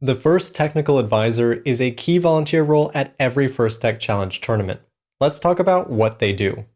The First Technical Advisor is a key volunteer role at every First Tech Challenge tournament. Let's talk about what they do.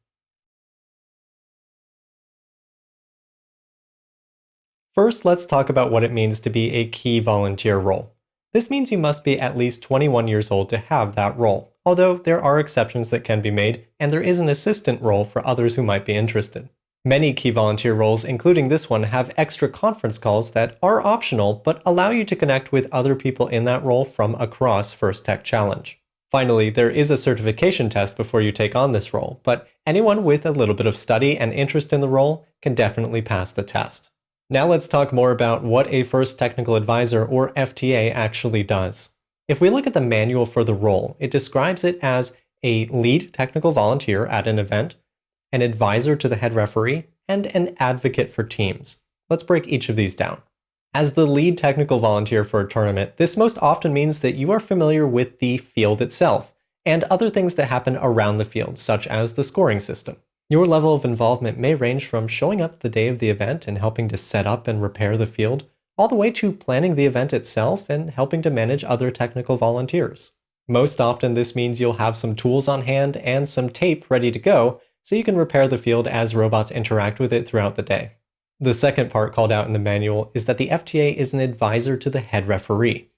First, let's talk about what it means to be a key volunteer role. This means you must be at least 21 years old to have that role, although there are exceptions that can be made, and there is an assistant role for others who might be interested. Many key volunteer roles, including this one, have extra conference calls that are optional but allow you to connect with other people in that role from across First Tech Challenge. Finally, there is a certification test before you take on this role, but anyone with a little bit of study and interest in the role can definitely pass the test. Now let's talk more about what a First Technical Advisor, or FTA, actually does. If we look at the manual for the role, it describes it as a lead technical volunteer at an event, an advisor to the head referee, and an advocate for teams. Let's break each of these down. As the lead technical volunteer for a tournament, this most often means that you are familiar with the field itself, and other things that happen around the field, such as the scoring system. Your level of involvement may range from showing up the day of the event and helping to set up and repair the field, all the way to planning the event itself and helping to manage other technical volunteers. Most often, this means you'll have some tools on hand and some tape ready to go, so you can repair the field as robots interact with it throughout the day. The second part called out in the manual is that the FTA is an advisor to the head referee.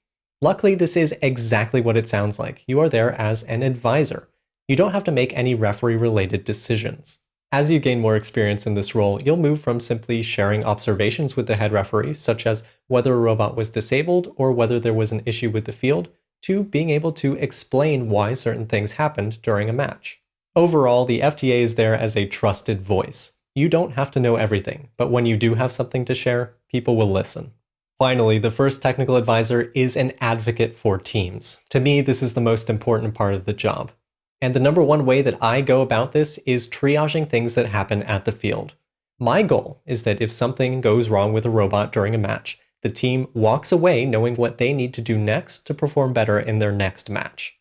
Luckily, this is exactly what it sounds like. You are there as an advisor. You don't have to make any referee-related decisions. As you gain more experience in this role, you'll move from simply sharing observations with the head referee, such as whether a robot was disabled or whether there was an issue with the field, to being able to explain why certain things happened during a match. Overall, the FTA is there as a trusted voice. You don't have to know everything, but when you do have something to share, people will listen. Finally, the First Technical Advisor is an advocate for teams. To me, this is the most important part of the job. And the number one way that I go about this is triaging things that happen at the field. My goal is that if something goes wrong with a robot during a match, the team walks away knowing what they need to do next to perform better in their next match.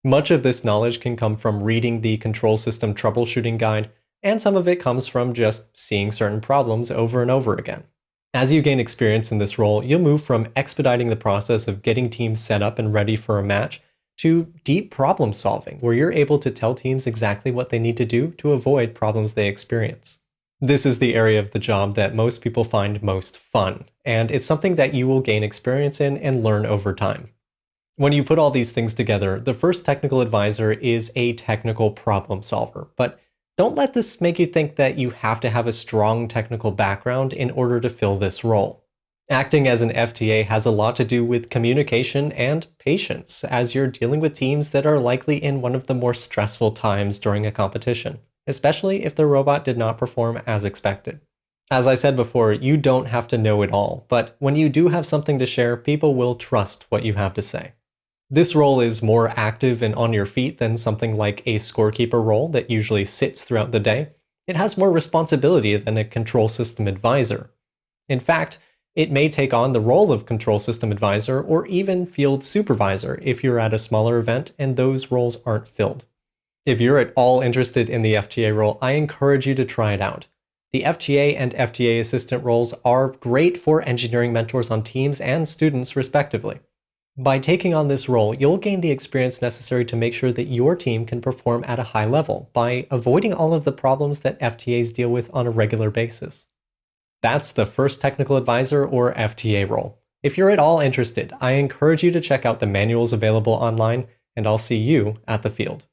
Much of this knowledge can come from reading the control system troubleshooting guide, and some of it comes from just seeing certain problems over and over again. As you gain experience in this role, you'll move from expediting the process of getting teams set up and ready for a match to deep problem solving, where you're able to tell teams exactly what they need to do to avoid problems they experience. This is the area of the job that most people find most fun, and it's something that you will gain experience in and learn over time. When you put all these things together, the First Technical Advisor is a technical problem solver, but don't let this make you think that you have to have a strong technical background in order to fill this role. Acting as an FTA has a lot to do with communication and patience, as you're dealing with teams that are likely in one of the more stressful times during a competition, especially if the robot did not perform as expected. As I said before, you don't have to know it all, but when you do have something to share, people will trust what you have to say. This role is more active and on your feet than something like a scorekeeper role that usually sits throughout the day. It has more responsibility than a control system advisor. In fact, it may take on the role of control system advisor or even field supervisor if you're at a smaller event and those roles aren't filled. If you're at all interested in the FTA role, I encourage you to try it out. The FTA and FTA assistant roles are great for engineering mentors on teams and students respectively. By taking on this role, you'll gain the experience necessary to make sure that your team can perform at a high level by avoiding all of the problems that FTAs deal with on a regular basis. That's the First Technical Advisor, or FTA role. If you're at all interested, I encourage you to check out the manuals available online, and I'll see you at the field.